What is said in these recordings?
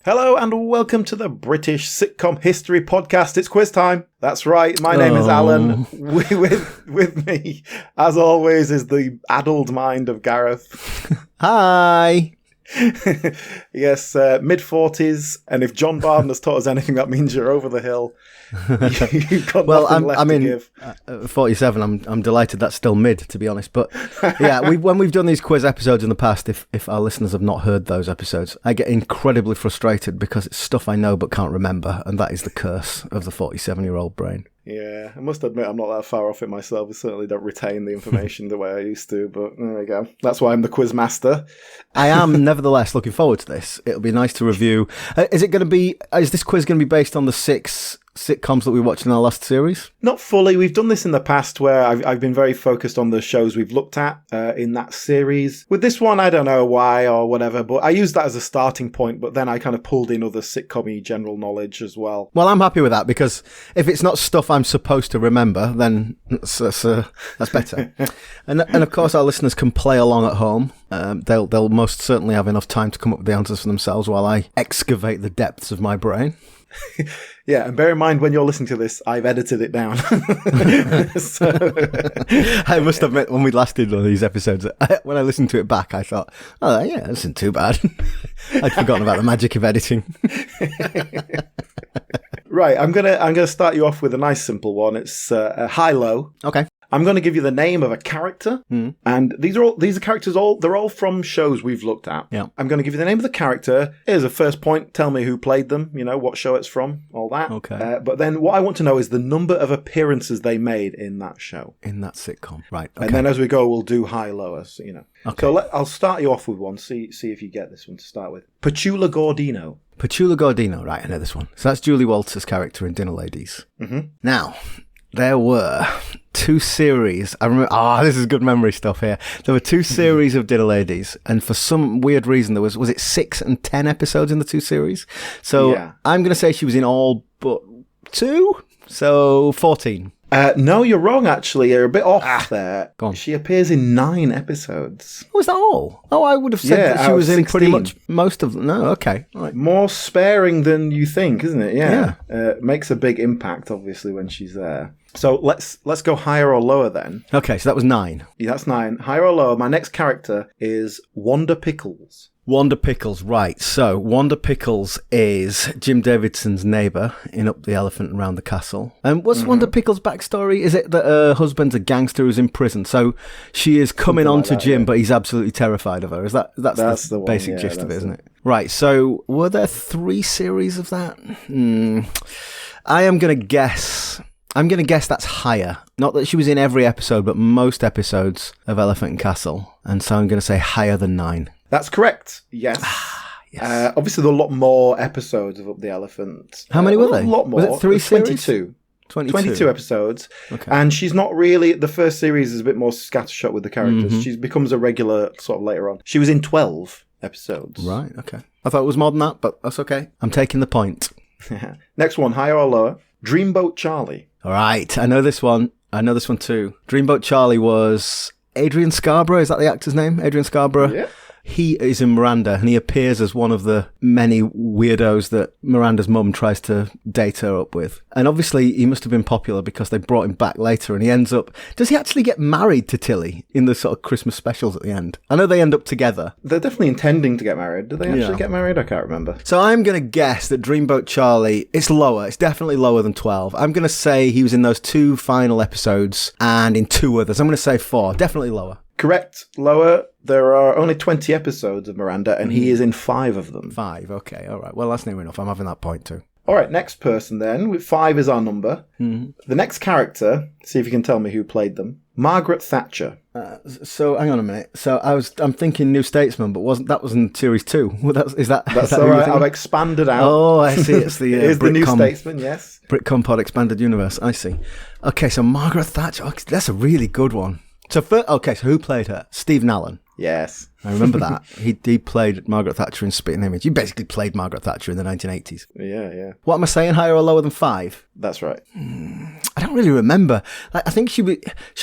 Hello and welcome to the British Sitcom History Podcast. It's quiz time. That's right. My name is Alan. With me, as always, is the addled mind of Gareth. Hi. Yes, mid-40s. And if John Barden has taught us anything, that means you're over the hill. You've got nothing left to give. 47. I'm delighted that's still mid, to be honest. But yeah, when we've done these quiz episodes in the past, if our listeners have not heard those episodes, I get incredibly frustrated because it's stuff I know but can't remember, and that is the curse of the 47-year-old brain. Yeah, I must admit I'm not that far off it myself. I certainly don't retain the information the way I used to, but there we go. That's why I'm the quiz master. I am nevertheless looking forward to this. It'll be nice to review. Is this quiz going to be based on the 6 sitcoms that we watched in our last series? Not fully. We've done this in the past where I've been very focused on the shows we've looked at in that series. With this one, I don't know why or whatever, but I used that as a starting point, but then I kind of pulled in other sitcom-y general knowledge as well. Well, I'm happy with that because if it's not stuff I'm supposed to remember, then that's better. and of course, our listeners can play along at home. They'll most certainly have enough time to come up with the answers for themselves while I excavate the depths of my brain. Yeah, and bear in mind when you're listening to this, I've edited it down. I must admit, when we last did one of these episodes, when I listened to it back, I thought, oh yeah, that isn't too bad. I'd forgotten about the magic of editing. Right, I'm gonna start you off with a nice simple one. It's high-low. Okay. I'm going to give you the name of a character, and these are characters. They're all from shows we've looked at. Yeah. I'm going to give you the name of the character. Here's a first point. Tell me who played them. You know what show it's from. All that. Okay. But then what I want to know is the number of appearances they made in that show. In that sitcom, right? Okay. And then as we go, we'll do high-low. So, you know. Okay. So I'll start you off with one. See if you get this one to start with. Petula Gordino. Petula Gordino. Right, I know this one. So that's Julie Walters' character in Dinner Ladies. Mm-hmm. Now, there were 2 series. I remember. This is good memory stuff here. There were 2 series of Dinner Ladies, and for some weird reason, there was it 6 and 10 episodes in the 2 series? So yeah. I'm going to say she was in all but 2, so 14. No, you're wrong, actually. You're a bit off there. Go on. She appears in 9 episodes. Was that all? Oh, I would have said that she was in 16. pretty much most of them. No, okay. All right. More sparing than you think, isn't it? Yeah. Makes a big impact, obviously, when she's there. So let's go higher or lower then. Okay, so that was 9. Yeah, that's 9. Higher or lower. My next character is Wanda Pickles. Wanda Pickles, right. So, Wanda Pickles is Jim Davidson's neighbour in Up the Elephant and Round the Castle. And what's Wanda Pickles' backstory? Is it that her husband's a gangster who's in prison? So, she is coming on to Jim, but he's absolutely terrified of her. That's the basic gist of it, isn't it? Right, so were there 3 series of that? I'm going to guess that's higher. Not that she was in every episode, but most episodes of Elephant and Castle. And so I'm going to say higher than 9. That's correct. Yes. Yes. Obviously, there are a lot more episodes of Up the Elephant. How many were there? A lot more. Was it 3 series? 22. 22 episodes. Okay. And she's not really... The first series is a bit more scattershot with the characters. Mm-hmm. She becomes a regular sort of later on. She was in 12 episodes. Right, okay. I thought it was more than that, but that's okay. I'm taking the point. Next one, higher or lower? Dreamboat Charlie. All right, I know this one. I know this one too. Dreamboat Charlie was Adrian Scarborough. Is that the actor's name? Adrian Scarborough? Yeah. He is in Miranda, and he appears as one of the many weirdos that Miranda's mum tries to date her up with. And obviously, he must have been popular because they brought him back later, and he ends up... Does he actually get married to Tilly in the sort of Christmas specials at the end? I know they end up together. They're definitely intending to get married. Do they actually get married? I can't remember. So I'm going to guess that Dreamboat Charlie, it's lower. It's definitely lower than 12. I'm going to say he was in those 2 final episodes and in 2 others. I'm going to say 4. Definitely lower. Correct. Lower. There are only 20 episodes of Miranda, and he is in 5 of them. 5, okay, all right. Well, that's near enough. I'm having that point too. All right, next person then. With 5 is our number. Mm-hmm. The next character, see if you can tell me who played them. Margaret Thatcher. So hang on a minute. So I'm thinking New Statesman, but that was in series 2. Is that all right? I've expanded out. Oh, I see. It's the it is the New Statesman. Yes. Britcom Pod Expanded Universe. I see. Okay, so Margaret Thatcher. Okay, that's a really good one. So who played her? Stephen Allen. Yes. I remember that. He played Margaret Thatcher in Spitting Image. You basically played Margaret Thatcher in the 1980s. Yeah. What am I saying, higher or lower than 5? That's right. I don't really remember. I think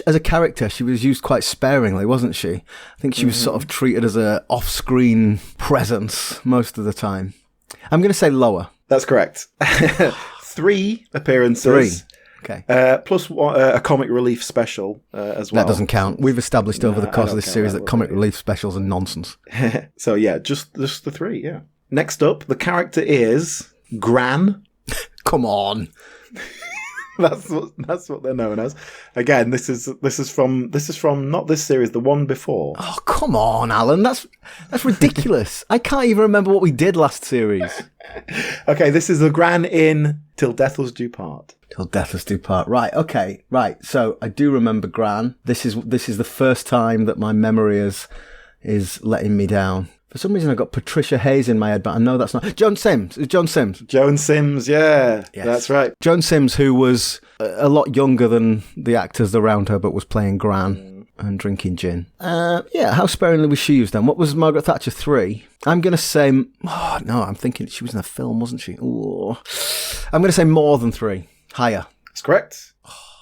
as a character, she was used quite sparingly, wasn't she? I think she was sort of treated as a off-screen presence most of the time. I'm going to say lower. That's correct. 3 appearances. 3. Okay. Plus a comic relief special as well. That doesn't count. We've established over the course of this series that comic relief specials are nonsense. So yeah, just the 3, yeah. Next up, the character is Gran. Come on. That's what they're known as. Again, this is from not this series, the one before. Oh, come on, Alan. That's ridiculous. I can't even remember what we did last series. Okay, this is the Gran in Till Death Us Do Part. Till Death Us Do Part. Right, okay. Right. So I do remember Gran. This is the first time that my memory is letting me down. For some reason I got Patricia Hayes in my head, but I know that's not Joan Sims. It's Joan Sims. Joan Sims, yeah. Yes. That's right. Joan Sims, who was a lot younger than the actors around her, but was playing Gran and drinking gin. Yeah, how sparingly was she used then? What was Margaret Thatcher 3? I'm going to say... Oh, no, I'm thinking she was in a film, wasn't she? Ooh. I'm going to say more than 3. Higher. That's correct.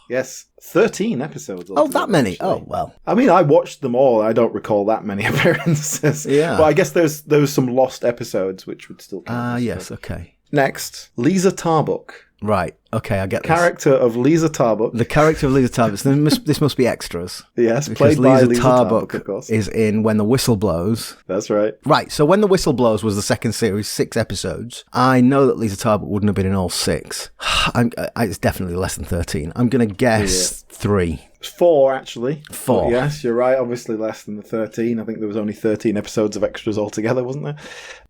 Yes. 13 episodes. Oh, that many? Actually. Oh, well. I mean, I watched them all. I don't recall that many appearances. Yeah. But I guess there was some lost episodes which would still count. Yes, okay. Next, Lisa Tarbuck. Right, okay, I get this. Character of Lisa Tarbuck. The character of Lisa Tarbuck. This must be extras. Yes, played by Lisa Tarbuck, of course. Is in When the Whistle Blows. That's right. Right, so When the Whistle Blows was the second series, 6 episodes. I know that Lisa Tarbuck wouldn't have been in all 6. It's definitely less than 13. I'm going to guess 3. 4, actually. 4. But yes, you're right. Obviously less than the 13. I think there was only 13 episodes of extras altogether, wasn't there?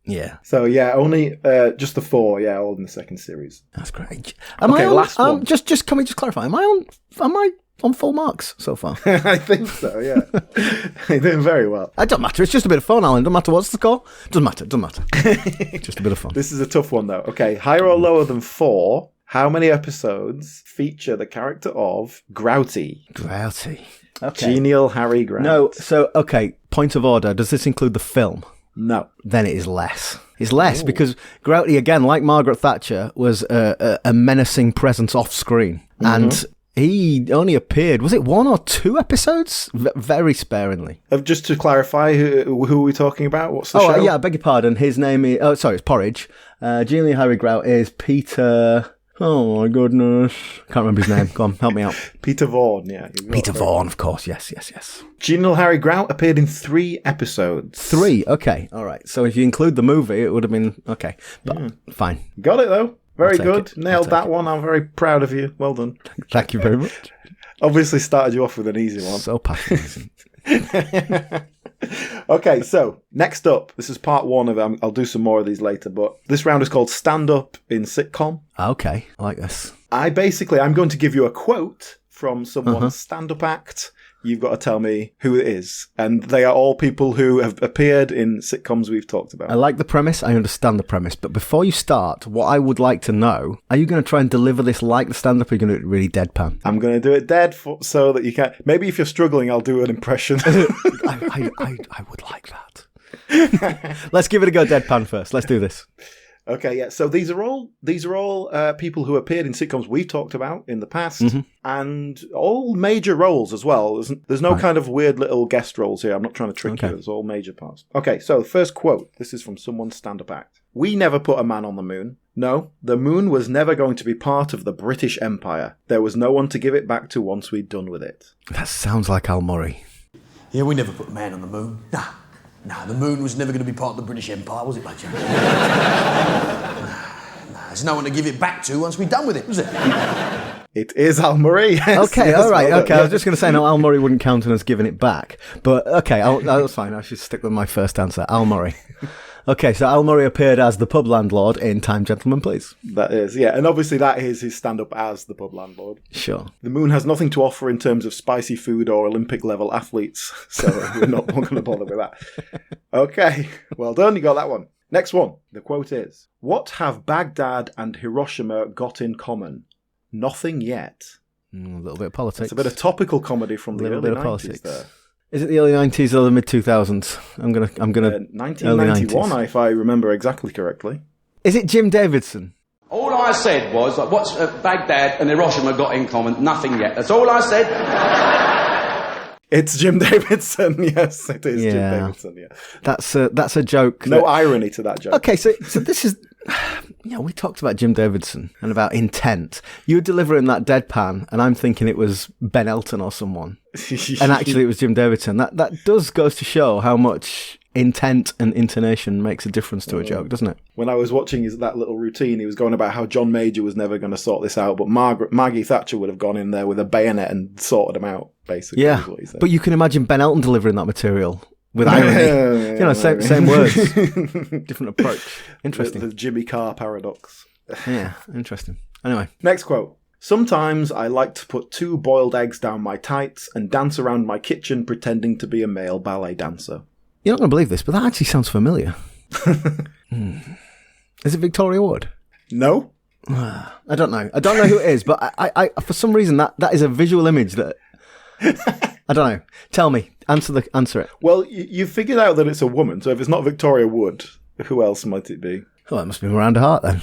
Yeah. So yeah, only just the 4. Yeah, all in the second series. That's great. Last one. Just can we just clarify? Am I on full marks so far? I think so. Yeah, you're doing very well. It doesn't matter. It's just a bit of fun, Alan. Doesn't matter what's the score. Doesn't matter. Just a bit of fun. This is a tough one though. Okay, higher or lower than 4? How many episodes feature the character of Grouty? Okay. Genial Harry Grant. No, so, okay, point of order. Does this include the film? No. Then it is less. It's less because Grouty, again, like Margaret Thatcher, was a menacing presence off screen. Mm-hmm. And he only appeared, was it 1 or 2 episodes? Very sparingly. Just to clarify, who are we talking about? What's the show? Yeah, I beg your pardon. His name is... Oh, sorry, it's Porridge. Genial Harry Grout is Peter... Oh my goodness. Can't remember his name. Go on, help me out. Peter Vaughan, yeah. Peter Vaughan, of course. Yes. Genial Harry Grout appeared in 3 episodes. 3, okay. All right. So if you include the movie, it would have been... Okay, but fine. Got it, though. Very good. It. Nailed that one. I'm very proud of you. Well done. Thank you very much. Obviously started you off with an easy one. So passionate. Okay, so next up, this is part 1 of it. I'll do some more of these later, but this round is called Stand Up in Sitcom. Okay, I like this. I'm going to give you a quote from someone's stand-up act. You've got to tell me who it is. And they are all people who have appeared in sitcoms we've talked about. I like the premise. I understand the premise. But before you start, what I would like to know, are you going to try and deliver this like the stand-up, or are you going to do it really deadpan? I'm going to do it dead so that you can... Maybe if you're struggling, I'll do an impression. I would like that. Let's give it a go deadpan first. Let's do this. Okay, yeah. So these are all people who appeared in sitcoms we've talked about in the past, and all major roles as well. There's no kind of weird little guest roles here. I'm not trying to trick you. It's all major parts. Okay, so the first quote. This is from someone's stand-up act. We never put a man on the moon. No, the moon was never going to be part of the British Empire. There was no one to give it back to once we'd done with it. That sounds like Al Murray. Yeah, we never put a man on the moon. Nah, the moon was never going to be part of the British Empire, was it, mate? There's no one to give it back to once we're done with it, was it? It is Al Murray. Yes, okay, yes, all right. well okay, I was just going to say, no, Al Murray wouldn't count as giving it back. But, okay, that's fine. I should stick with my first answer. Al Murray. Okay, so Al Murray appeared as the pub landlord in Time, Gentlemen, Please. That is, yeah. And obviously that is his stand-up as the pub landlord. Sure. The moon has nothing to offer in terms of spicy food or Olympic-level athletes, so we're not going to bother with that. Okay, well done. You got that one. Next one. The quote is, what have Baghdad and Hiroshima got in common? Nothing yet. A little bit of politics. It's a bit of topical comedy from the early 90s there. Is it the early 90s or the mid 2000s? I'm gonna. 1991, if I remember exactly correctly. Is it Jim Davidson? All I said was, what's Baghdad and Hiroshima got in common? Nothing yet. That's all I said. It's Jim Davidson. Yes, it is Jim Davidson. Yeah, that's a joke. No irony to that joke. Okay, so this is. We talked about Jim Davidson and about intent. You were delivering that deadpan, and I'm thinking it was Ben Elton or someone, and actually it was Jim Davidson. That goes to show how much intent and intonation makes a difference to a joke, doesn't it? When I was watching that little routine, he was going about how John Major was never going to sort this out, but Maggie Thatcher would have gone in there with a bayonet and sorted him out, basically. Yeah, but you can imagine Ben Elton delivering that material with irony. Same words, different approach. Interesting. The Jimmy Carr paradox. Yeah, interesting. Anyway. Next quote. Sometimes I like to put 2 boiled eggs down my tights and dance around my kitchen pretending to be a male ballet dancer. You're not going to believe this, but that actually sounds familiar. Is it Victoria Wood? No. I don't know. I don't know who it is, but I for some reason that is a visual image that I don't know. Tell me. Answer it. Well, you figured out that it's a woman, so if it's not Victoria Wood, who else might it be? Oh, it must be Miranda Hart then.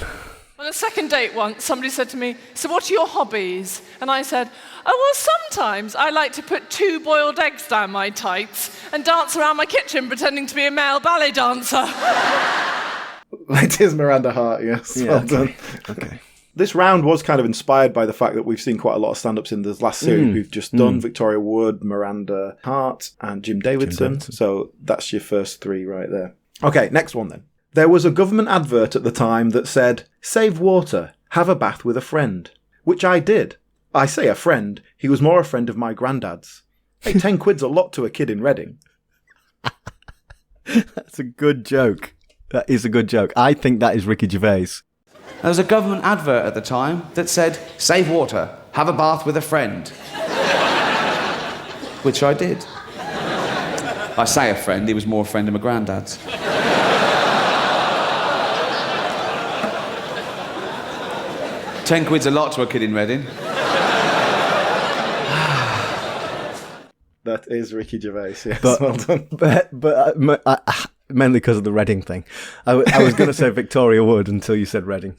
On a second date once, somebody said to me, "So what are your hobbies?" And I said, "Oh, well, sometimes I like to put 2 boiled eggs down my tights and dance around my kitchen pretending to be a male ballet dancer." It is Miranda Hart, yes. Yeah, well done. Okay. This round was kind of inspired by the fact that we've seen quite a lot of stand-ups in this last series we've just done. Victoria Wood, Miranda Hart, and Jim Davidson. So that's your first 3 right there. Okay, next one then. There was a government advert at the time that said, "Save water, have a bath with a friend," which I did. I say a friend, he was more a friend of my granddad's. Hey, 10 quid's a lot to a kid in Reading. That's a good joke. That is a good joke. I think that is Ricky Gervais. There was a government advert at the time that said, "Save water, have a bath with a friend." Which I did. I say a friend, he was more a friend of my granddad's. £10's a lot to a kid in Reading. That is Ricky Gervais, yes. But, well done. But mainly because of the Reading thing. I was going to say Victoria Wood until you said Reading.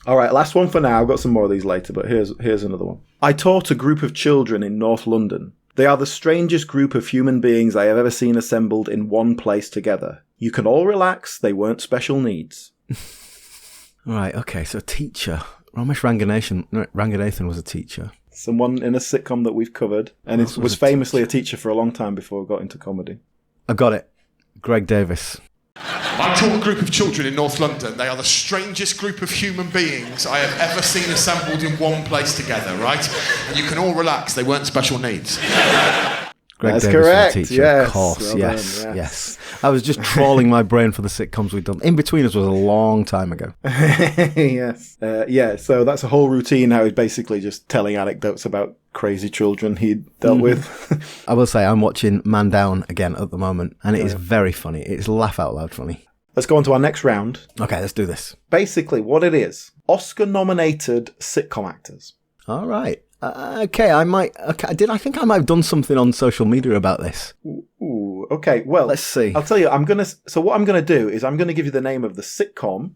All right, last one for now. I've got some more of these later, but here's another one. I taught a group of children in North London. They are the strangest group of human beings I have ever seen assembled in one place together. You can all relax, they weren't special needs. Right, okay, so teacher. Ramesh Ranganathan was a teacher. Someone in a sitcom that we've covered, and it was famously a teacher for a long time before it got into comedy. I got it. Greg Davis. I taught a group of children in North London. They are the strangest group of human beings I have ever seen assembled in one place together, right? And you can all relax, they weren't special needs. Greg That's Davis correct, was a teacher, yes. of course. Well yes, done, yes. I was just trawling my brain for the sitcoms we'd done. In Between Us was a long time ago. Yes. So that's a whole routine how he's basically just telling anecdotes about crazy children he'd dealt with. I will say I'm watching Man Down again at the moment, and it is very funny. It's laugh out loud funny. Let's go on to our next round. Okay, let's do this. Basically, what it is, Oscar-nominated sitcom actors. All right. I think I might have done something on social media about this. Ooh, okay. Well, let's see. I'll tell you. So what I'm gonna do is I'm gonna give you the name of the sitcom.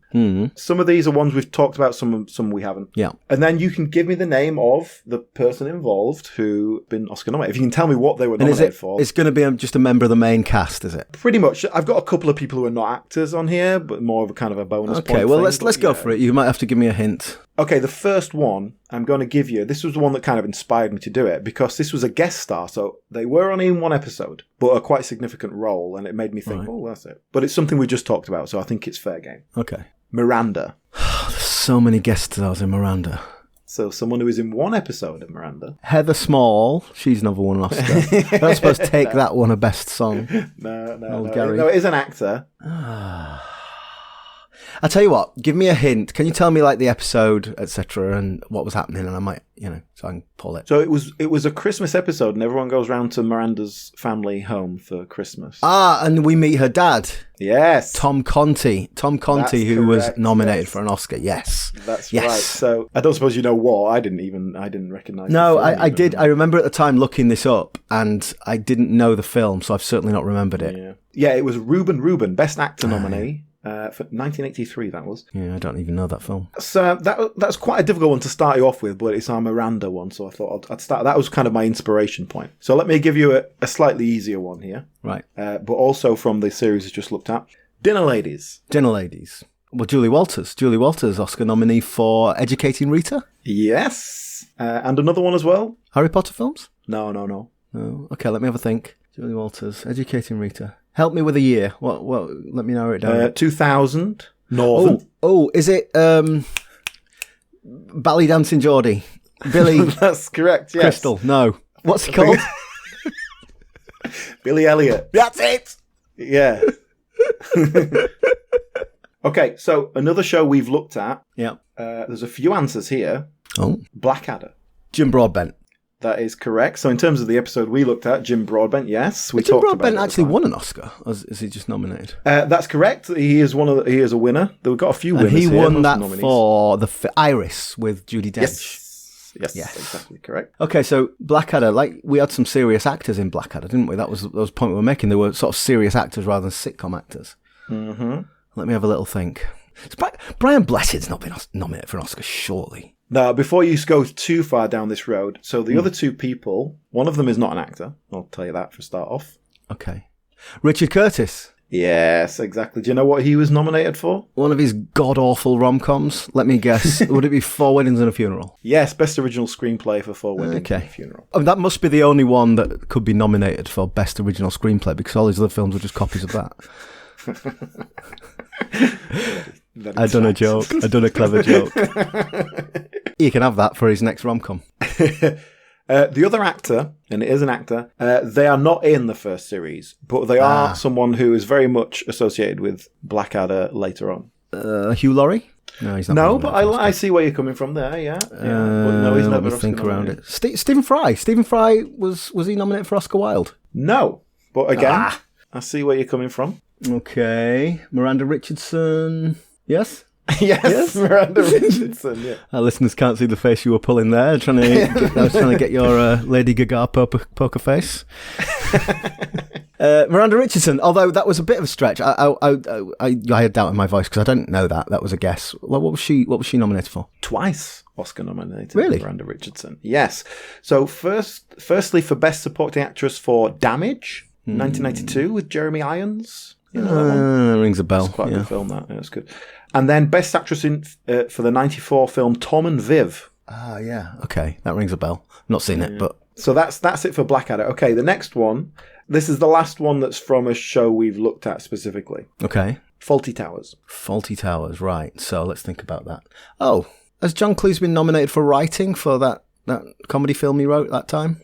Some of these are ones we've talked about. Some we haven't. Yeah. And then you can give me the name of the person involved who been Oscar nominated. If you can tell me what they were nominated for. It's going to be just a member of the main cast, is it? Pretty much. I've got a couple of people who are not actors on here, but more of a kind of a bonus. Okay. Well, let's go for it. You might have to give me a hint. Okay, the first one I'm going to give you, this was the one that kind of inspired me to do it, because this was a guest star, so they were only in one episode, but a quite significant role, and it made me think, oh, that's it. But it's something we just talked about, so I think it's fair game. Okay. Miranda. There's so many guest stars in Miranda. So someone who is in one episode of Miranda. Heather Small, she's never won an Oscar. I don't suppose Take That won a best song. No, it is an actor. I'll tell you what, give me a hint. Can you tell me like the episode, etc., and what was happening, and I might, so I can pull it. So it was a Christmas episode, and everyone goes round to Miranda's family home for Christmas. And we meet her dad. Yes. Tom Conti, who was nominated for an Oscar. Yes. That's right. So I don't suppose you know what. I didn't recognise. No, I did. I remember at the time looking this up, and I didn't know the film, so I've certainly not remembered it. Yeah, it was Reuben, Best Actor nominee. For 1983, that was. Yeah, I don't even know that film. So that's quite a difficult one to start you off with, but it's our Miranda one, so I thought I'd start. That was kind of my inspiration point. So let me give you a slightly easier one here. Right. But also from the series I just looked at. Dinner Ladies. Dinner Ladies. Well, Julie Walters. Julie Walters, Oscar nominee for Educating Rita. Yes. And another one as well. Harry Potter films? No. Oh, okay, let me have a think. Julie Walters, Educating Rita. Help me with a year. What? Let me narrow it down. 2000. Northern. Oh, is it Ballet Dancing Geordie? Billy. That's correct, yes. Crystal. No. What's he called? Billy Elliot. That's it. Yeah. Okay, so another show we've looked at. Yeah. There's a few answers here. Oh. Blackadder. Jim Broadbent. That is correct. So in terms of the episode we looked at, Jim Broadbent, yes, we Jim talked about Broadbent it. actually won an Oscar. Or is he just nominated? That's correct. He is he is a winner. We've got a few winners. And he here, won most that nominees. for the Iris with Judi Dench. Yes, exactly correct. Okay, so Blackadder, like we had some serious actors in Blackadder, didn't we? That was the point we were making. They were sort of serious actors rather than sitcom actors. Mm-hmm. Let me have a little think. Brian Blessed's not been nominated for an Oscar, surely. Now, before you go too far down this road, so the other two people, one of them is not an actor. I'll tell you that for start off. Okay. Richard Curtis. Yes, exactly. Do you know what he was nominated for? One of his god-awful rom-coms. Let me guess. Would it be 4 Weddings and a Funeral? Yes, Best Original Screenplay for 4 Weddings and a Funeral. Oh, that must be the only one that could be nominated for Best Original Screenplay, because all his other films were just copies of that. I done a joke. I done a clever joke. He can have that for his next rom-com. The other actor, and it is an actor, they are not in the first series, but they are someone who is very much associated with Blackadder later on. Hugh Laurie? No, he's not. No, but I see where you're coming from there, yeah. But no, he's let never me think Oscar around nominated. it. Stephen Fry. Stephen Fry, was he nominated for Oscar Wilde? No, but again, I see where you're coming from. Okay. Miranda Richardson. Yes? Yes, Miranda Richardson, yeah. Our listeners can't see the face you were pulling there. I was trying to get your Lady Gaga poker face. Miranda Richardson, although that was a bit of a stretch. I had doubt in my voice because I don't know that. That was a guess. What was she nominated for? Twice Oscar nominated. Really? Miranda Richardson. Yes. So firstly for Best Supporting Actress for Damage, 1992 with Jeremy Irons. You know that one? Rings a bell. It's quite a good film, that. Yeah, it's good. And then Best Actress for the 94 film Tom and Viv. Ah, yeah. Okay, that rings a bell. Not seen it, but... So that's it for Blackadder. Okay, the next one. This is the last one that's from a show we've looked at specifically. Okay. Fawlty Towers. Fawlty Towers, right. So let's think about that. Oh, has John Cleese been nominated for writing for that comedy film he wrote that time?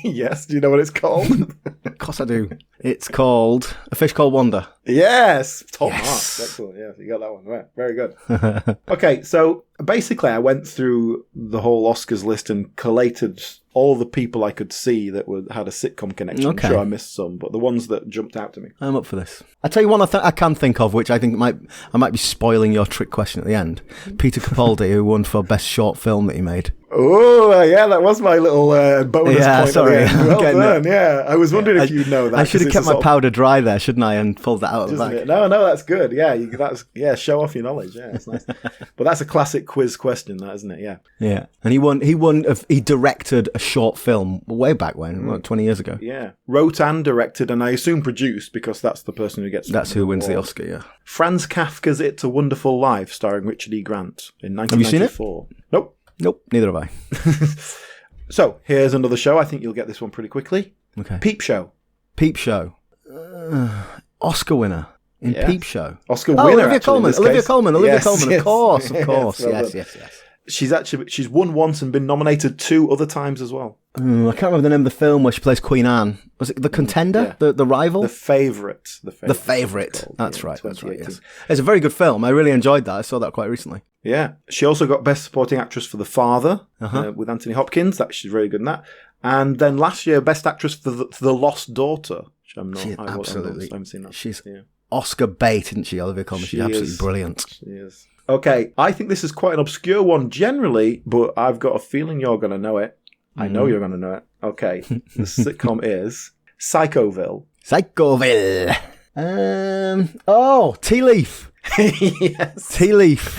Yes. Do you know what it's called? Of course I do. It's called A Fish Called Wanda. Yes. Top Yes. marks. Excellent. Yeah, you got that one right. Very good. Okay, so basically I went through the whole Oscars list and collated all the people I could see that had a sitcom connection. Okay. I'm sure I missed some, but the ones that jumped out to me. I'm up for this. I'll tell you one I can think of, which I think I might be spoiling your trick question at the end. Peter Capaldi, who won for Best Short Film that he made. Oh, yeah, that was my little bonus point. Sorry. At the end. Well done, yeah. I was wondering if you'd know that. I should have kept my powder dry there, shouldn't I, and pulled that out of the bag. No, that's good. Yeah, show off your knowledge. Yeah, it's nice. But that's a classic quiz question, that, isn't it? Yeah. Yeah, and he directed a short film way back when, like 20 years ago. Yeah. Wrote and directed, and I assume produced, because that's the person who gets That's who wins the Oscar, yeah. Franz Kafka's It's a Wonderful Life, starring Richard E. Grant in 1994. Have you seen it? Nope, neither have I. So, here's another show. I think you'll get this one pretty quickly. Okay. Peep Show. Peep Show. Oscar winner in Yes. Peep Show. Oscar winner, Olivia Colman. Of course. Yes. Yes. She's won once and been nominated 2 other times as well. I can't remember the name of the film where she plays Queen Anne. Was it The Contender? Yeah. The rival? The Favourite. The Favourite. That's right. 2018. Yes. It's a very good film. I really enjoyed that. I saw that quite recently. Yeah. She also got Best Supporting Actress for The Father with Anthony Hopkins. She's very good in that. And then last year, Best Actress for The Lost Daughter. Which I'm not. I haven't seen that. She's Oscar bait, isn't she, Olivia Colman? She's absolutely brilliant. She is. Okay, I think this is quite an obscure one generally, but I've got a feeling you're going to know it. I know you're going to know it. Okay, the sitcom is Psychoville. Psychoville. Tea Leaf. Yes. Tea Leaf.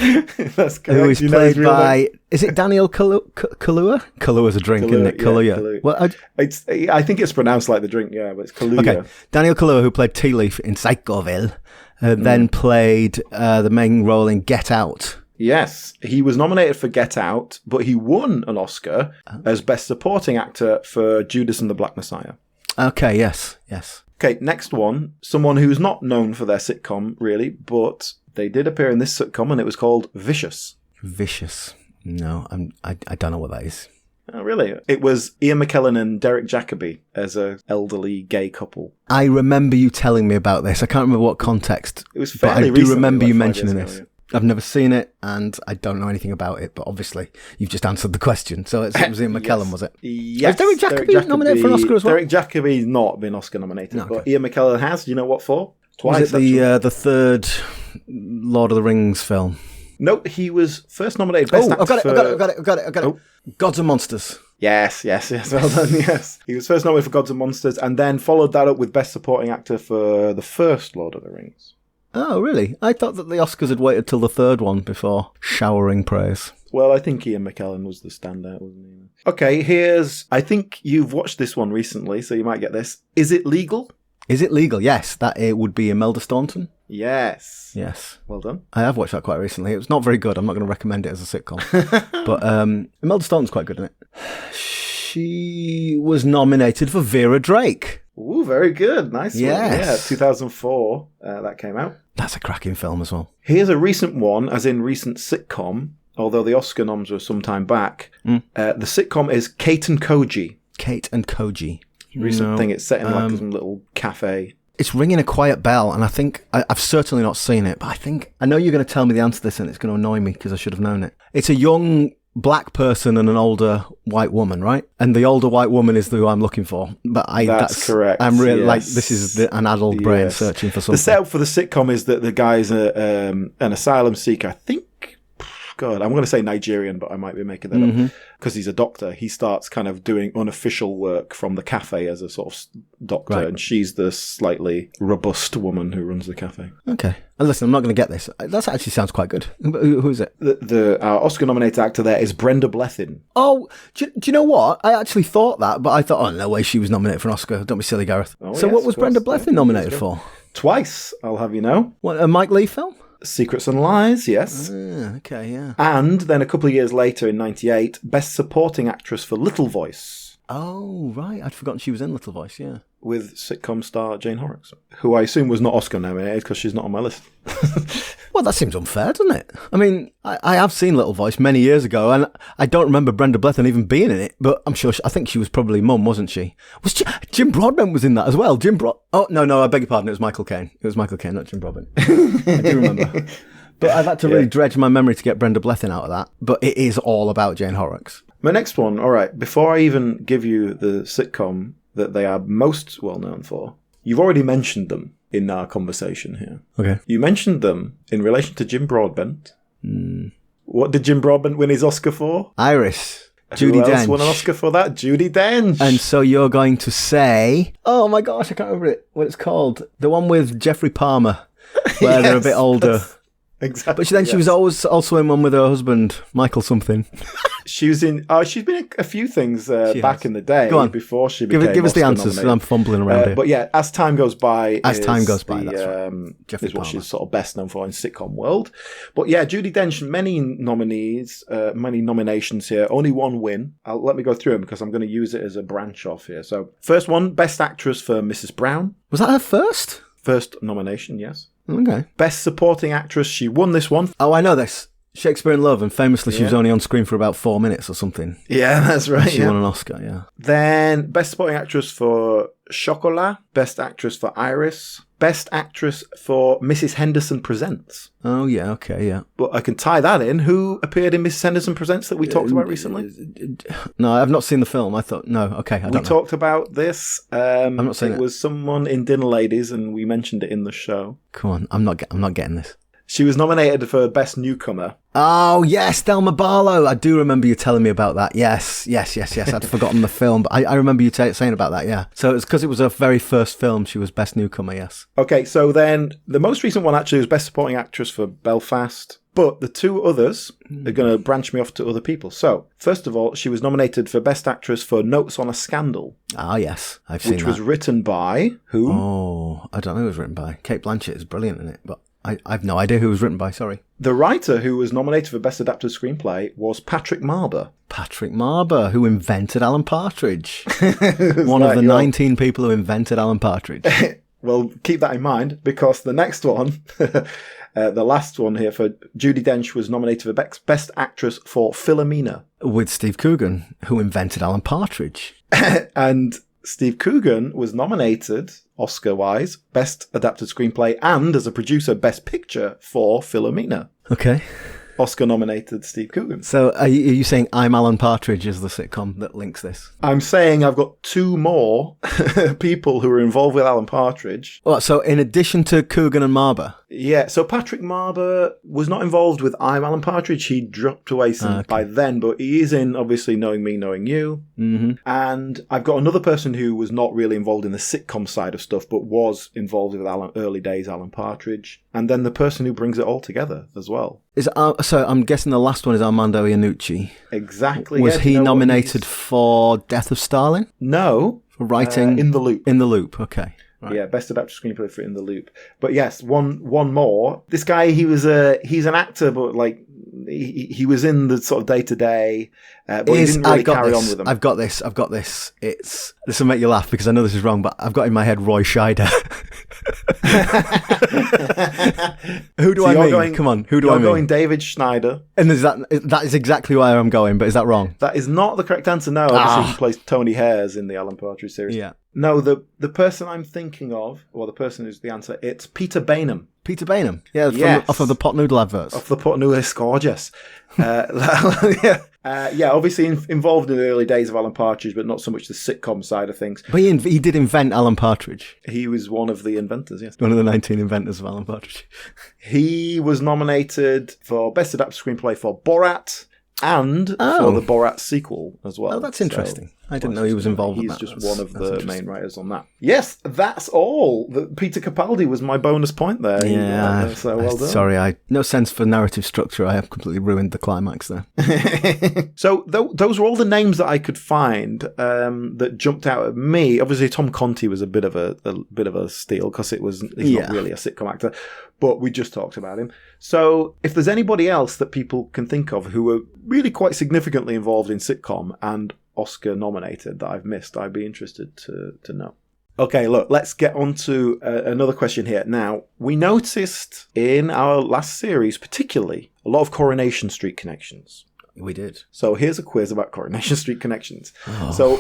That's correct. Who is You know his played real by... name? Is it Daniel Kaluuya? Kaluuya's a drink, isn't it? Kaluuya. Kaluuya. Well, I think it's pronounced like the drink, yeah, but it's Kaluuya. okay. Daniel Kaluuya, who played Tea Leaf in Psychoville, then played the main role in Get Out. Yes, he was nominated for Get Out, but he won an Oscar as Best Supporting Actor for Judas and the Black Messiah. Okay, yes. Okay, next one. Someone who's not known for their sitcom, really, but they did appear in this sitcom, and it was called Vicious. Vicious. No, I don't know what that is. Oh, really? It was Ian McKellen and Derek Jacobi as a elderly gay couple. I remember you telling me about this. I can't remember what context. It was but fairly I do recently, remember like you 5 mentioning years this. ago, I've never seen it, and I don't know anything about it, but obviously you've just answered the question. So it was Ian McKellen, was it? Yes. Has Derek Jacobi nominated for an Oscar as well? Derek Jacobi's not been Oscar nominated, No, okay. but Ian McKellen has. Do you know what for? Twice, Was it the third Lord of the Rings film? No, he was first nominated Best Actor I've got it. for... I've got it. Gods and Monsters. Yes, well done, yes. He was first nominated for Gods and Monsters, and then followed that up with Best Supporting Actor for the first Lord of the Rings. Oh, really? I thought that the Oscars had waited till the third one before showering praise. Well, I think Ian McKellen was the standout, wasn't he? Okay, I think you've watched this one recently, so you might get this. Is It Legal? Is It Legal? Yes, that it would be Imelda Staunton. Yes. Yes. Well done. I have watched that quite recently. It was not very good. I'm not going to recommend it as a sitcom. But Imelda Staunton's quite good in it. She was nominated for Vera Drake. Ooh, very good. Nice one. Yes. Yeah, 2004, that came out. That's a cracking film as well. Here's a recent one, as in recent sitcom, although the Oscar noms were some time back. The sitcom is Kate and Koji. Kate and Koji. Recent thing, it's set in like some little cafe. It's ringing a quiet bell, and I think I've certainly not seen it, but I know you're going to tell me the answer to this, and it's going to annoy me because I should have known it. It's a young black person and an older white woman, right? And the older white woman is who I'm looking for. But that's correct. I'm really yes. like, this is an adult brain searching for something. The setup for the sitcom is that the guy's an asylum seeker. I think, God, I'm going to say Nigerian, but I might be making that up. Because he's a doctor. He starts kind of doing unofficial work from the cafe as a sort of doctor, right. And she's the slightly robust woman who runs the cafe. Okay. And listen, I'm not going to get this. That actually sounds quite good. Who is it? Our Oscar-nominated actor there is Brenda Blethyn. Oh, do you know what? I actually thought that, but I thought, oh, no way she was nominated for an Oscar. Don't be silly, Gareth. Oh, so yes, what was Brenda Blethyn nominated for? Twice, I'll have you know. What, a Mike Leigh film? Secrets and Lies, yes. Okay, yeah. And then a couple of years later, in 98, Best Supporting Actress for Little Voice. Oh, right. I'd forgotten she was in Little Voice, yeah. With sitcom star Jane Horrocks, who I assume was not Oscar nominated because she's not on my list. Well, that seems unfair, doesn't it? I mean, I have seen Little Voice many years ago, and I don't remember Brenda Blethyn even being in it, but I'm sure, I think she was probably Mum, wasn't she? Jim Broadbent was in that as well. Oh, no, I beg your pardon, it was Michael Caine. It was Michael Caine, not Jim Broadbent. I do remember. But I've had to really dredge my memory to get Brenda Blethyn out of that, but it is all about Jane Horrocks. My next one, all right, before I even give you the sitcom that they are most well known for, you've already mentioned them in our conversation here. Okay. You mentioned them in relation to Jim Broadbent. What did Jim Broadbent win his Oscar for? Iris. Judi Who else Dench. won an Oscar for that? Judi Dench. And so you're going to say, oh my gosh, I can't remember what it's called. The one with Jeffrey Palmer, where they're a bit older. Exactly. But she was always also in one with her husband, Michael something. She was in. She's been in a few things back in the day. Go on. Before she became give us the Oscar answers. nominated. I'm fumbling around here. But yeah, As Time Goes By. That's right. Jeffrey is what she's sort of best known for in sitcom world. But yeah, Judi Dench, many nominees, many nominations here. Only one win. Let me go through them because I'm going to use it as a branch off here. So first one, Best Actress for Mrs. Brown. Was that her first? First nomination, yes. Okay. Best Supporting Actress. She won this one. Oh, I know this. Shakespeare in Love, and famously she was only on screen for about 4 minutes or something. Yeah, that's right. She won an Oscar, yeah. Then Best Supporting Actress for Chocolat. Best Actress for Iris. Best Actress for Mrs. Henderson Presents. Oh, yeah, okay, yeah. But I can tie that in. Who appeared in Mrs. Henderson Presents that we talked about recently? No, I've not seen the film. I thought, no, okay, I don't know. We talked about this. I'm not saying it was someone in Dinner Ladies, and we mentioned it in the show. Come on, I'm not getting this. She was nominated for Best Newcomer, Oh, yes, Thelma Barlow. I do remember you telling me about that. Yes. I'd forgotten the film, but I remember you saying about that, yeah. So it's because it was her very first film. She was Best Newcomer, yes. Okay, so then the most recent one actually was Best Supporting Actress for Belfast. But the two others are going to branch me off to other people. So, first of all, she was nominated for Best Actress for Notes on a Scandal. Ah, yes. I've seen that. Which was written by who? Oh, I don't know who it was written by. Kate Blanchett is brilliant in it, but I've no idea who it was written by, sorry. The writer who was nominated for Best Adapted Screenplay was Patrick Marber. Patrick Marber, who invented Alan Partridge. One of the 19 people who invented Alan Partridge. Well, keep that in mind, because the next one, the last one here for Judi Dench, was nominated for Best Actress for Philomena. With Steve Coogan, who invented Alan Partridge. And Steve Coogan was nominated, Oscar-wise, Best Adapted Screenplay and, as a producer, Best Picture for Philomena. Okay. Oscar-nominated Steve Coogan. So are you saying I'm Alan Partridge is the sitcom that links this? I'm saying I've got two more people who are involved with Alan Partridge. Well, so in addition to Coogan and Marber? Yeah, so Patrick Marber was not involved with I'm Alan Partridge. He dropped away by then, but he is in, obviously, Knowing Me, Knowing You. Mm-hmm. And I've got another person who was not really involved in the sitcom side of stuff, but was involved with early days Alan Partridge. And then the person who brings it all together as well. So I'm guessing the last one is Armando Iannucci. Exactly. Was he nominated for Death of Stalin? No. For writing? In the Loop. In the Loop, okay. Right. Yeah, Best Adapted Screenplay for In the Loop. But yes, one more. This guy, he's an actor, but like he was in the sort of day-to-day, but he didn't really carry on with them. I've got this. This will make you laugh because I know this is wrong, but I've got in my head Roy Scheider. Who do I mean? Come on, who do I mean? You're going David Schneider. And that is exactly where I'm going, but is that wrong? That is not the correct answer, no. Obviously, he plays Tony Hares in the Alan Partridge series. Yeah. No, the person I'm thinking of, or the person who's the answer, it's Peter Bainham. Peter Bainham? Yeah, off of the pot noodle adverts. Off the pot noodle, it's gorgeous. Yeah, obviously involved in the early days of Alan Partridge, but not so much the sitcom side of things. But he did invent Alan Partridge. He was one of the inventors, yes. One of the 19 inventors of Alan Partridge. He was nominated for Best Adapted Screenplay for Borat and for the Borat sequel as well. Oh, that's interesting. I didn't know he was involved with that. He's just one of the main writers on that. Yes, that's all. Peter Capaldi was my bonus point there. Yeah. So well done. Sorry, no sense for narrative structure. I have completely ruined the climax there. So those were all the names that I could find that jumped out at me. Obviously, Tom Conti was a bit of a steal because he's not really a sitcom actor, but we just talked about him. So if there's anybody else that people can think of who were really quite significantly involved in sitcom and Oscar nominated that I've missed, I'd be interested to know. Okay, look, let's get on to another question here. Now, we noticed in our last series, particularly, a lot of Coronation Street connections. We did. So here's a quiz about Coronation Street connections. So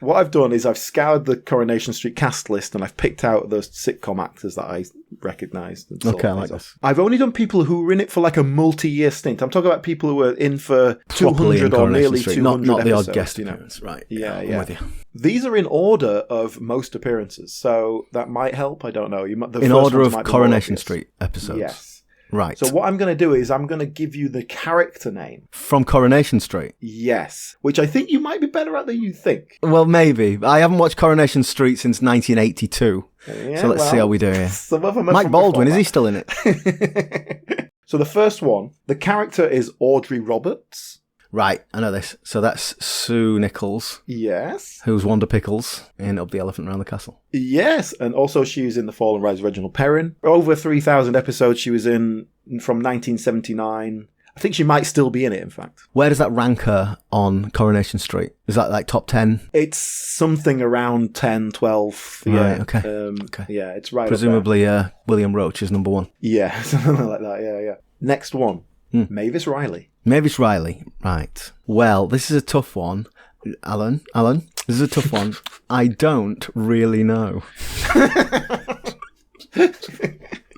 what I've done is I've scoured the Coronation Street cast list and I've picked out those sitcom actors that I recognised. Okay, I like this. I've only done people who were in it for like a multi-year stint. I'm talking about people who were in for 200 or nearly 200 not the episodes, odd guest appearance, right? Yeah. I'm with you. These are in order of most appearances, so that might help. I don't know. In order of Coronation Street episodes? Yes. Right. So what I'm going to do is I'm going to give you the character name. From Coronation Street? Yes. Which I think you might be better at than you think. Well, maybe. I haven't watched Coronation Street since 1982. Yeah, so let's see how we do here. Some of them Mike Baldwin, is he still in it? So the first one, the character is Audrey Roberts. Right, I know this. So that's Sue Nichols. Yes. Who's Wanda Pickles in Up the Elephant Around the Castle. Yes, and also she was in The Fall and Rise of Reginald Perrin. Over 3,000 episodes she was in from 1979. I think she might still be in it, in fact. Where does that rank her on Coronation Street? Is that like top 10? It's something around 10, 12. Right, yeah. okay. Yeah, it's right presumably William Roach is number one. Yeah, something like that, yeah. Next one, Mavis Riley. Mavis Riley, right. Well, this is a tough one. Alan, this is a tough one. I don't really know.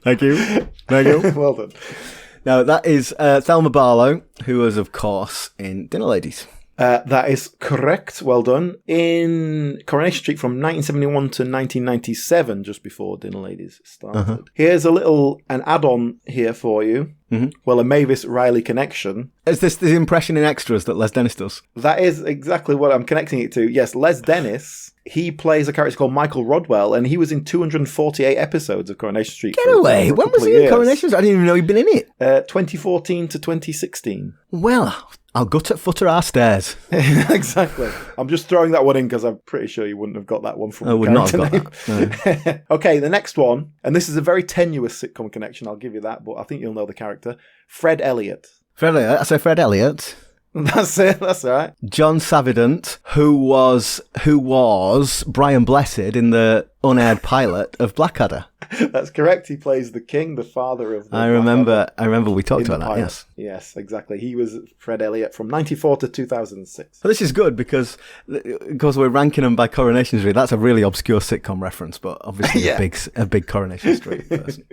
Thank you. Well done. Now, that is Thelma Barlow, who was, of course, in Dinner Ladies. That is correct. Well done. In Coronation Street from 1971 to 1997, just before Dinner Ladies started. Here's an add-on here for you. Well, a Mavis Riley connection. Is this the impression in Extras that Les Dennis does? That is exactly what I'm connecting it to. Yes, Les Dennis, he plays a character called Michael Rodwell, and he was in 248 episodes of Coronation Street. Get away! When was he in Coronation Street? I didn't even know he'd been in it. 2014 to 2016. Well, I'll gut at footer our stairs. Exactly. I'm just throwing that one in because I'm pretty sure you wouldn't have got that one from I would not have got that. No. Okay, the next one, and this is a very tenuous sitcom connection, I'll give you that, but I think you'll know the character. Fred Elliott. Fred Elliott. I say Fred Elliott. That's it, that's right. John Savidant, who was Brian Blessed in the unaired pilot of Blackadder. That's correct. He plays the king, the father of the I remember we talked about that, yes. Yes, exactly. He was Fred Elliott from 94 to 2006. Well, this is good because we're ranking them by Coronation Street. That's a really obscure sitcom reference, but obviously a big Coronation Street person.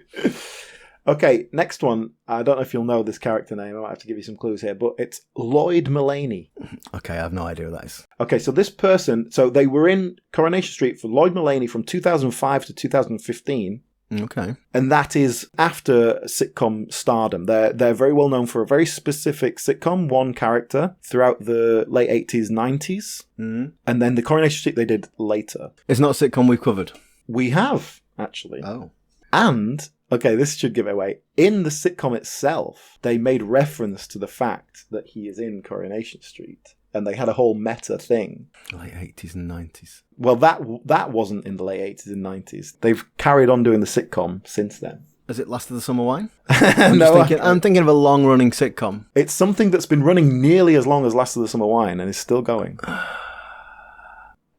Okay, next one. I don't know if you'll know this character name. I might have to give you some clues here, but it's Lloyd Mullaney. Okay, I have no idea who that is. Okay, so this person, they were in Coronation Street for Lloyd Mullaney from 2005 to 2015. Okay. And that is after sitcom stardom. They're very well known for a very specific sitcom, one character, throughout the late 80s, 90s. And then the Coronation Street they did later. It's not a sitcom we've covered. We have, actually. Oh. And... okay, this should give it away. In the sitcom itself, they made reference to the fact that he is in Coronation Street. And they had a whole meta thing. Late 80s and 90s. Well, that wasn't in the late 80s and 90s. They've carried on doing the sitcom since then. Has it lasted the summer wine? No, I'm thinking of a long-running sitcom. It's something that's been running nearly as long as Last of the Summer Wine and is still going.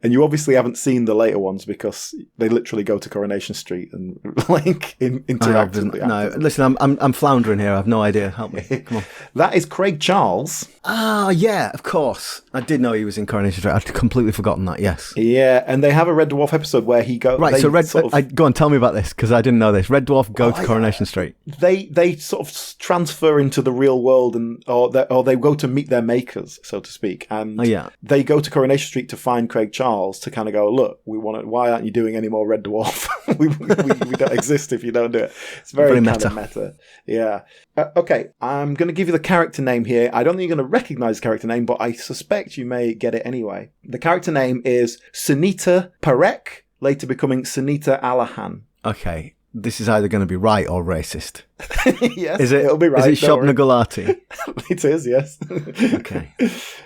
And you obviously haven't seen the later ones because they literally go to Coronation Street and interact with the actors. No, listen, I'm floundering here. I have no idea. Help me. Come on. That is Craig Charles. Ah, yeah, of course. I did know he was in Coronation Street. I'd completely forgotten that. Yes. Yeah, and they have a Red Dwarf episode where he goes. Right. So go on, tell me about this because I didn't know this. Red Dwarf go to Coronation Street. They sort of transfer into the real world or they go to meet their makers, so to speak, and they go to Coronation Street to find Craig Charles to kind of go, look, why aren't you doing any more Red Dwarf? we don't exist if you don't do it. It's very meta. Meta. Yeah. Okay, I'm going to give you the character name here. I don't think you're going to recognize the character name, but I suspect you may get it anyway. The character name is Sunita Parekh, later becoming Sunita Alahan. Okay. This is either going to be right or racist. Yes, it'll be right. Is it Shobna Gulati? It is, yes. Okay.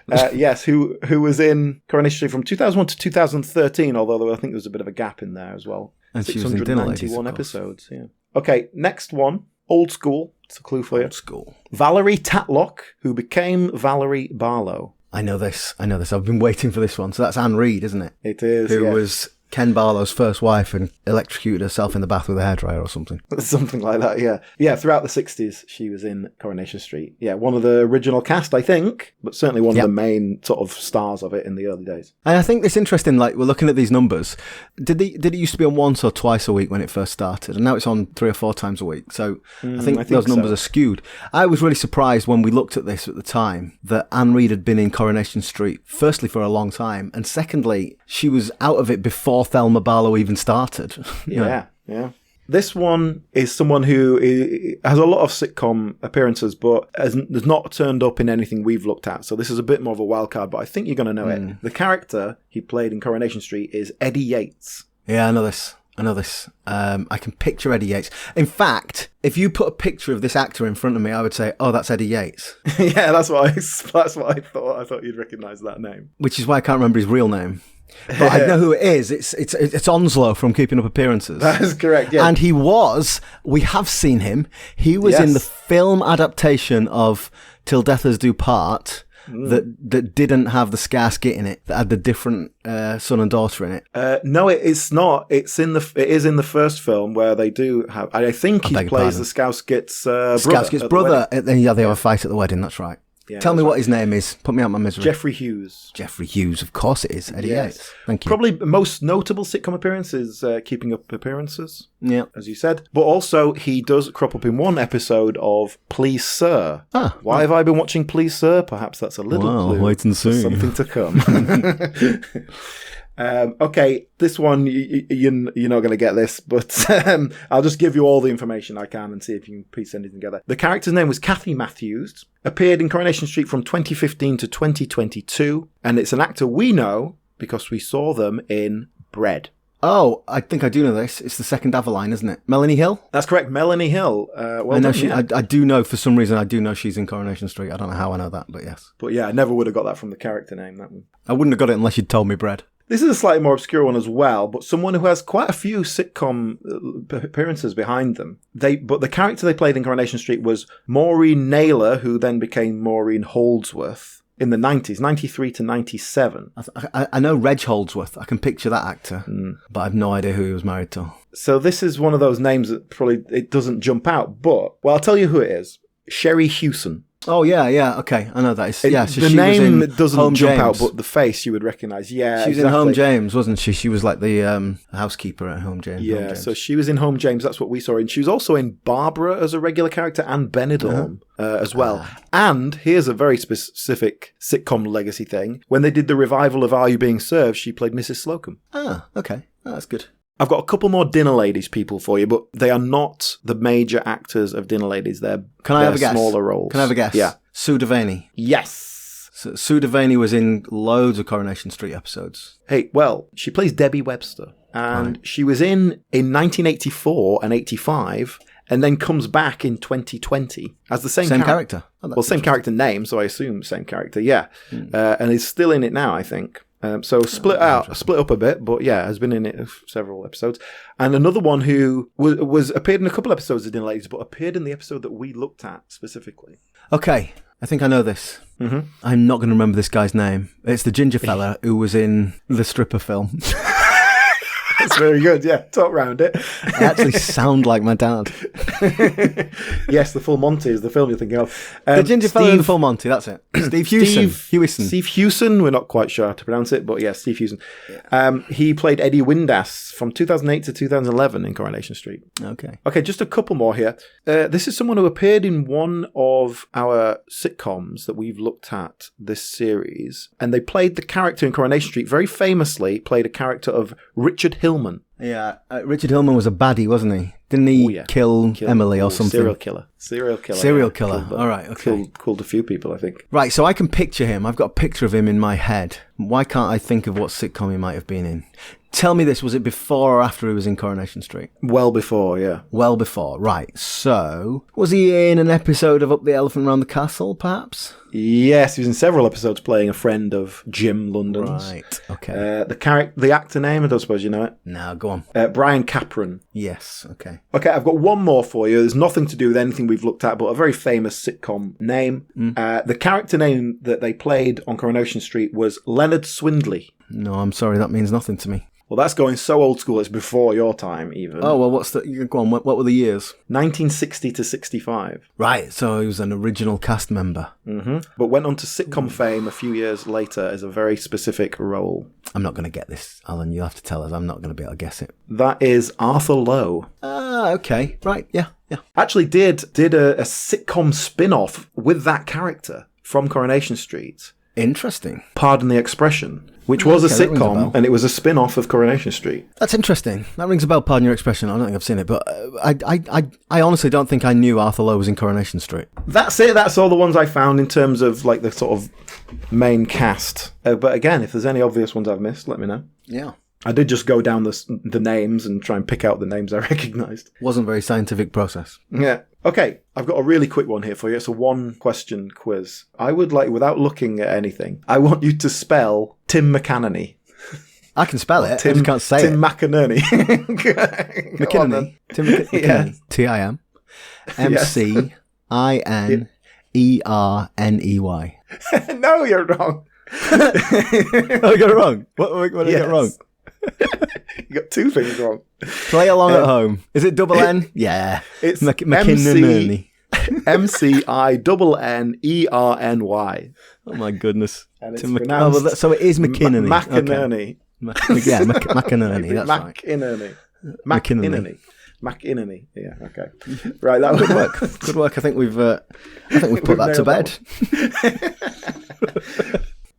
Yes, who was in Coronation Street from 2001 to 2013, although I think there was a bit of a gap in there as well. And she was in Dinner Ladies, 691 episodes, yeah. Okay, next one. Old school. It's a clue for you. Old school. Valerie Tatlock, who became Valerie Barlow. I know this. I've been waiting for this one. So that's Anne Reid, isn't it? It is, Who was Ken Barlow's first wife and electrocuted herself in the bath with a hairdryer or something. Something like that, yeah. Yeah, throughout the 60s, she was in Coronation Street. Yeah, one of the original cast, I think, but certainly one of the main sort of stars of it in the early days. And I think it's interesting, like, we're looking at these numbers. Did it used to be on once or twice a week when it first started? And now it's on 3 or 4 times a week. So I think those numbers are skewed. I was really surprised when we looked at this at the time that Anne Reid had been in Coronation Street, firstly, for a long time, and secondly, she was out of it before Thelma Barlow even started. Yeah. This one is someone who has a lot of sitcom appearances, but has not turned up in anything we've looked at. So this is a bit more of a wild card, but I think you're going to know it. The character he played in Coronation Street is Eddie Yates. Yeah, I know this. I can picture Eddie Yates. In fact, if you put a picture of this actor in front of me, I would say, "Oh, that's Eddie Yates." Yeah, that's what I thought. I thought you'd recognise that name. Which is why I can't remember his real name. But I know who it is. It's Onslow from Keeping Up Appearances. That is correct, yeah. And we have seen him. He was in the film adaptation of Till Death Us Do Part that didn't have the scarce git in it, that had the different son and daughter in it. No, it's not. It is in the first film where they do have, I think he plays the Scouse Git's brother. Scouse Git's brother. They have a fight at the wedding, that's right. Yeah, Tell me what his name is. Put me out my misery. Jeffrey Hughes. Jeffrey Hughes, of course it is. Eddie Yates. Thank you. Probably most notable sitcom appearance is Keeping Up Appearances, Yeah. as you said. But also, he does crop up in one episode of Please Sir. Why have I been watching Please Sir? Perhaps that's a little clue. Wait and see. Something to come. Okay, this one, you're not going to get this, but I'll just give you all the information I can and see if you can piece anything together. The character's name was Kathy Matthews, appeared in Coronation Street from 2015 to 2022, and it's an actor we know because we saw them in Bread. Oh, I think I do know this. It's the second Aveline, isn't it? Melanie Hill? That's correct, Melanie Hill. I know I do know, for some reason, I do know she's in Coronation Street. I don't know how I know that, but yes. But yeah, I never would have got that from the character name, that one. I wouldn't have got it unless you'd told me Bread. This is a slightly more obscure one as well, but someone who has quite a few sitcom appearances behind them. But the character they played in Coronation Street was Maureen Naylor, who then became Maureen Holdsworth in the 90s, 93 to 97. I know Reg Holdsworth. I can picture that actor, but I have no idea who he was married to. So this is one of those names that probably it doesn't jump out, but, well, I'll tell you who it is. Sherry Hewson. Oh, yeah, okay. I know that. So the she name was in doesn't Home jump out, James. but the face you would recognise. Yeah, she was in Home James, wasn't she? She was like the housekeeper at Home James. Yeah, Home James. So she was in Home James. That's what we saw. And she was also in Barbara as a regular character and Benidorm as well. And here's a very specific sitcom legacy thing. When they did the revival of Are You Being Served, she played Mrs. Slocum. Ah, okay. Oh, that's good. I've got a couple more Dinner Ladies people for you, but they are not the major actors of Dinner Ladies. They're smaller roles. Can I have a guess? Yeah. Sue Devaney. Yes. So Sue Devaney was in loads of Coronation Street episodes. Hey, well, she plays Debbie Webster. And she was in 1984 and 85, and then comes back in 2020 as the same character. Oh, same character name, so I assume same character, yeah. And is still in it now, I think. So split up a bit, but yeah, has been in it several episodes. And another one who was appeared in a couple episodes of Dinner Ladies, but appeared in the episode that we looked at specifically. Okay, I think I know this. Mm-hmm. I'm not going to remember this guy's name. It's the ginger fella who was in the stripper film. That's very good, yeah. Top round it. I actually sound like my dad. Yes, The Full Monty is the film you're thinking of. The ginger fella in The Full Monty, that's it. Steve Hewson. Steve Hewson, we're not quite sure how to pronounce it, but yeah, Steve Hewson. Yeah. He played Eddie Windass from 2008 to 2011 in Coronation Street. Okay, just a couple more here. This is someone who appeared in one of our sitcoms that we've looked at this series, and they played the character in Coronation Street, very famously played a character of Richard Hillman. Yeah, Richard Hillman was a baddie, wasn't he? Didn't he kill Emily or something? Serial killer. All right, okay. Killed a few people, I think. Right, so I can picture him. I've got a picture of him in my head. Why can't I think of what sitcom he might have been in? Tell me this, was it before or after he was in Coronation Street? Well before, yeah. Well before, right. So, was he in an episode of Up the Elephant Around the Castle, perhaps? Yes, he was in several episodes playing a friend of Jim London's. Right, okay. The actor name, I don't suppose you know it. No, go on. Brian Capron. Yes, okay. Okay, I've got one more for you. There's nothing to do with anything we've looked at, but a very famous sitcom name. The character name that they played on Coronation Street was Leonard Swindley. No, I'm sorry, that means nothing to me. Well, that's going so old school, it's before your time, even. Oh, well, go on, what were the years? 1960 to 65. Right, so he was an original cast member. Mm-hmm. But went on to sitcom fame a few years later as a very specific role. I'm not going to get this, Alan, you'll have to tell us. I'm not going to be able to guess it. That is Arthur Lowe. Ah, okay, right, yeah. Actually did a sitcom spin-off with that character from Coronation Street. Interesting. Pardon the expression. Which was a sitcom, and it was a spin-off of Coronation Street. That's interesting. That rings a bell, pardon your expression. I don't think I've seen it, but I honestly don't think I knew Arthur Lowe was in Coronation Street. That's it. That's all the ones I found in terms of like the sort of main cast. But again, if there's any obvious ones I've missed, let me know. Yeah. I did just go down the names and try and pick out the names I recognised. Wasn't a very scientific process. Yeah. Okay, I've got a really quick one here for you. It's a one-question quiz. I would like, without looking at anything, I want you to spell Tim McAnany. I can spell it, I just can't say Tim it. McInerney. McInerney. Tim McInerney. Yeah. Tim McInerney. No, you're wrong. Oh, I got it wrong. What did I get wrong? You got two things wrong. Play along at home. Is it double N? Yeah. It's McInerney. McInnerny. Oh my goodness. And it's So pronounced so it is McInnerny. McInnerny. Yeah, McInnerny. That's right. McInnerny. McInnerny. Yeah, okay. Right, that was Good work. Good work. I think we've put that to bed.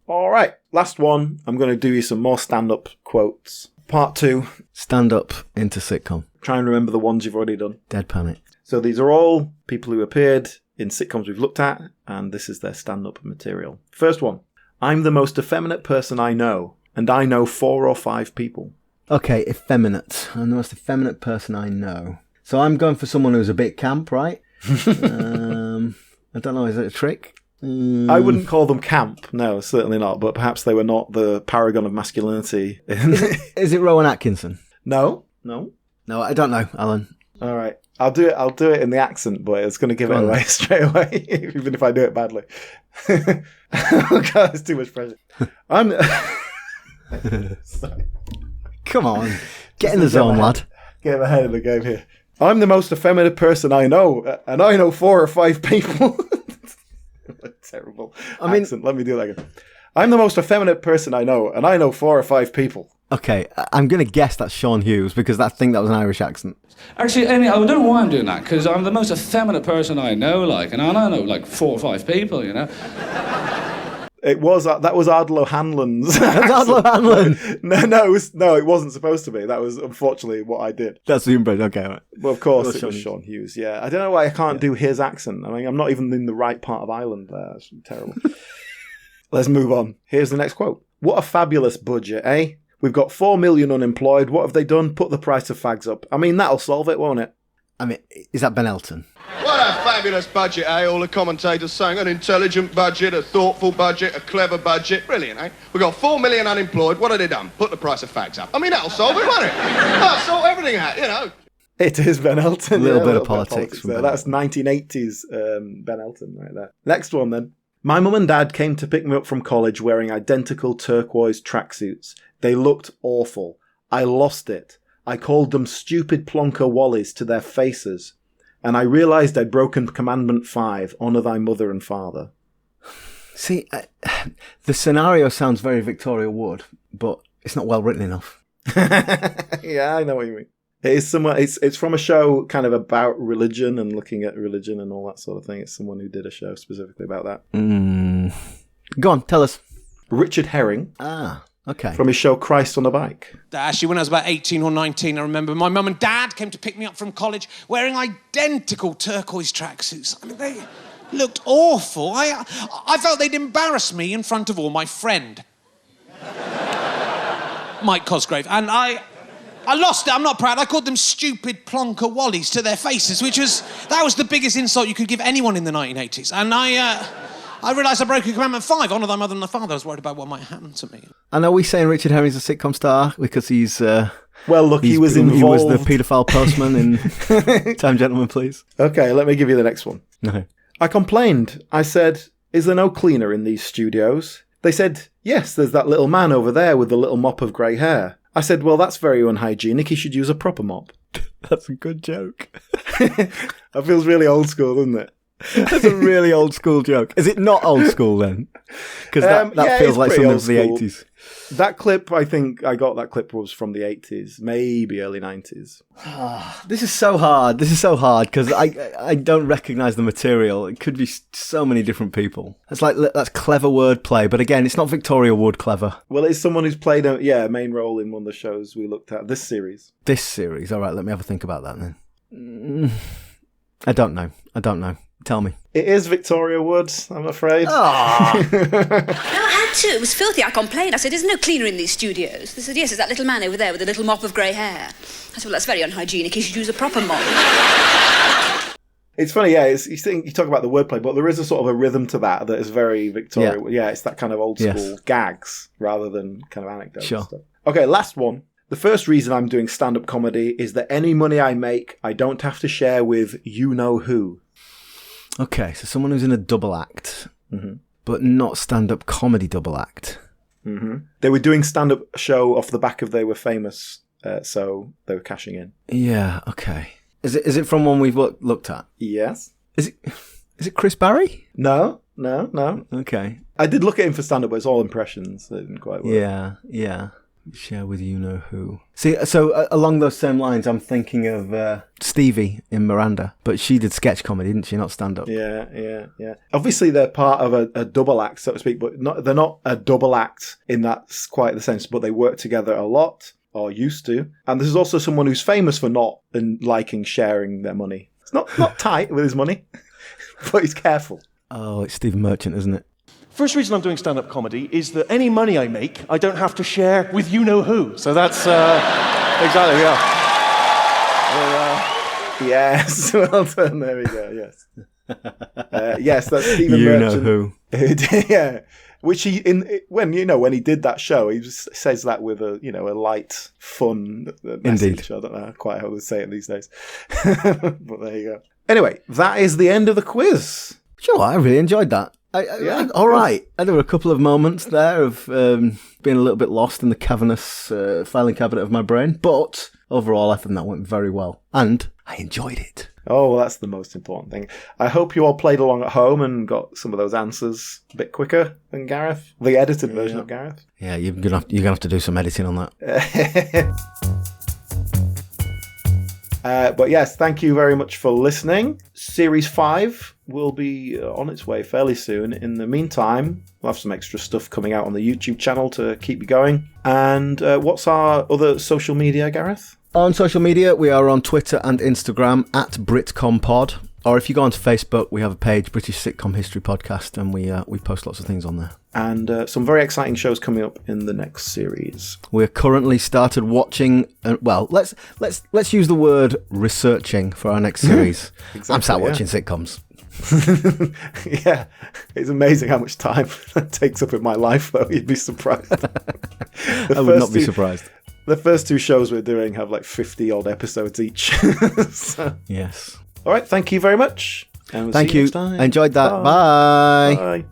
All right, last one. I'm going to do you some more stand-up quotes. Part 2. Stand up into sitcom. Try and remember the ones you've already done. Deadpan it. So these are all people who appeared in sitcoms we've looked at, and this is their stand-up material. First one. I'm the most effeminate person I know, and I know 4 or 5 people. Okay, effeminate. I'm the most effeminate person I know. So I'm going for someone who's a bit camp, right? I don't know, is it a trick? I wouldn't call them camp. No, certainly not. But perhaps they were not the paragon of masculinity. Is it Rowan Atkinson? No. No, I don't know, Alan. All right. I'll do it in the accent, but it's going to give it away straight away, even if I do it badly. Oh, God, it's too much pressure. Sorry. Come on. Get in the zone, lad. Get ahead of the game here. I'm the most effeminate person I know, and I know 4 or 5 people. Terrible accent. Let me do that again. I'm the most effeminate person I know, and I know 4 or 5 people. Okay, I'm going to guess that's Sean Hughes, because I think that was an Irish accent. Actually, I don't know why I'm doing that, because I'm the most effeminate person I know, and I know 4 or 5 people, you know. That was Ardlo Hanlon's. Ardlo Hanlon. No, it wasn't supposed to be. That was unfortunately what I did. That's the impression. Okay, right. Well, of course it was Sean Hughes. Yeah, I don't know why I can't do his accent. I mean, I'm not even in the right part of Ireland. There, that's terrible. Let's move on. Here's the next quote. What a fabulous budget, eh? We've got 4 million unemployed. What have they done? Put the price of fags up. I mean, that'll solve it, won't it? I mean, is that Ben Elton? What a fabulous budget, eh? All the commentators saying an intelligent budget, a thoughtful budget, a clever budget. Brilliant, eh? We've got 4 million unemployed. What have they done? Put the price of fags up. I mean, that'll solve it, won't it? That'll sort everything out, you know. It is Ben Elton. A little bit of politics there. That's 1980s Ben Elton right there. Next one, then. My mum and dad came to pick me up from college wearing identical turquoise tracksuits. They looked awful. I lost it. I called them stupid plonker wallies to their faces. And I realised I'd broken Commandment 5, honour thy mother and father. See, the scenario sounds very Victoria Wood, but it's not well written enough. Yeah, I know what you mean. It is somewhere. It's from a show kind of about religion and looking at religion and all that sort of thing. It's someone who did a show specifically about that. Go on, tell us. Richard Herring. Ah, okay. From his show Christ on a Bike. Actually, when I was about 18 or 19, I remember my mum and dad came to pick me up from college wearing identical turquoise tracksuits. I mean, they looked awful. I felt they'd embarrass me in front of all my friend, Mike Cosgrave. And I lost it. I'm not proud. I called them stupid plonker wallies to their faces, that was the biggest insult you could give anyone in the 1980s. And I realised I broke Commandment 5, honour thy mother and thy father. I was worried about what might happen to me. And are we saying Richard Herring's a sitcom star because he's... well, look, he was involved. He was the paedophile postman in Time Gentlemen, Please. Okay, let me give you the next one. No. I complained. I said, is there no cleaner in these studios? They said, yes, there's that little man over there with the little mop of grey hair. I said, well, that's very unhygienic. He should use a proper mop. That's a good joke. That feels really old school, doesn't it? That's a really old school joke. Is it not old school then? Because that feels like something of the 80s. That clip, I think I got that clip was from the 80s, maybe early 90s. This is so hard. Because I don't recognise the material. It could be so many different people. That's clever wordplay, but again, it's not Victoria Wood clever. Well, it's someone who's played a main role in one of the shows we looked at this series. All right, let me have a think about that then. I don't know. Tell me. It is Victoria Wood, I'm afraid. No, I had to. It was filthy. I complained. I said, there's no cleaner in these studios. They said, yes, there's that little man over there with a little mop of grey hair. I said, well, that's very unhygienic. He should use a proper mop. It's funny, yeah. You talk about the wordplay, but there is a sort of a rhythm to that is very Victoria. Yeah, it's that kind of old school gags rather than kind of anecdotes. Sure. And stuff. Okay, last one. The first reason I'm doing stand-up comedy is that any money I make, I don't have to share with you-know-who. Okay, so someone who's in a double act, but not stand-up comedy double act. Mm-hmm. They were doing stand-up show off the back of they were famous, so they were cashing in. Yeah, okay. Is it from one we've looked at? Yes. Is it Chris Barry? No. Okay. I did look at him for stand-up, but it's all impressions. So it didn't quite work. Yeah. Share with you know who. See, so along those same lines, I'm thinking of Stevie in Miranda, but she did sketch comedy, didn't she? Not stand-up. Yeah. Obviously, they're part of a double act, so to speak, but they're not a double act in that quite the sense, but they work together a lot, or used to. And this is also someone who's famous for not liking sharing their money. It's not tight with his money, but he's careful. Oh, it's Stephen Merchant, isn't it? First reason I'm doing stand-up comedy is that any money I make, I don't have to share with you-know-who. So that's exactly, yeah. Yes, well done. There we go, yes. Yes, that's Stephen Merchant. You-know-who. Yeah. Which when he did that show, he just says that with a light, fun message. Indeed. I don't know quite how to say it these days. But there you go. Anyway, that is the end of the quiz. Sure, I really enjoyed that. All right. There were a couple of moments there of being a little bit lost in the cavernous filing cabinet of my brain, but overall I think that went very well, and I enjoyed it. Oh, well, that's the most important thing. I hope you all played along at home and got some of those answers a bit quicker than Gareth, the edited version of Gareth. Yeah, you're gonna have to do some editing on that. But yes, thank you very much for listening. Series 5 will be on its way fairly soon. In the meantime, we'll have some extra stuff coming out on the YouTube channel to keep you going. And what's our other social media, Gareth? On social media, we are on Twitter and Instagram at BritComPod. Or if you go onto Facebook, we have a page, British Sitcom History Podcast, and we post lots of things on there. And some very exciting shows coming up in the next series. We're currently started watching. Let's use the word researching for our next series. Exactly, I'm sat watching sitcoms. Yeah, it's amazing how much time that takes up in my life, though. You'd be surprised. I would not be surprised. The first 2 shows we're doing have like 50-odd episodes each. So. Yes. All right, thank you very much. And we'll Thank see you you. next time. Enjoyed that. Bye. Bye.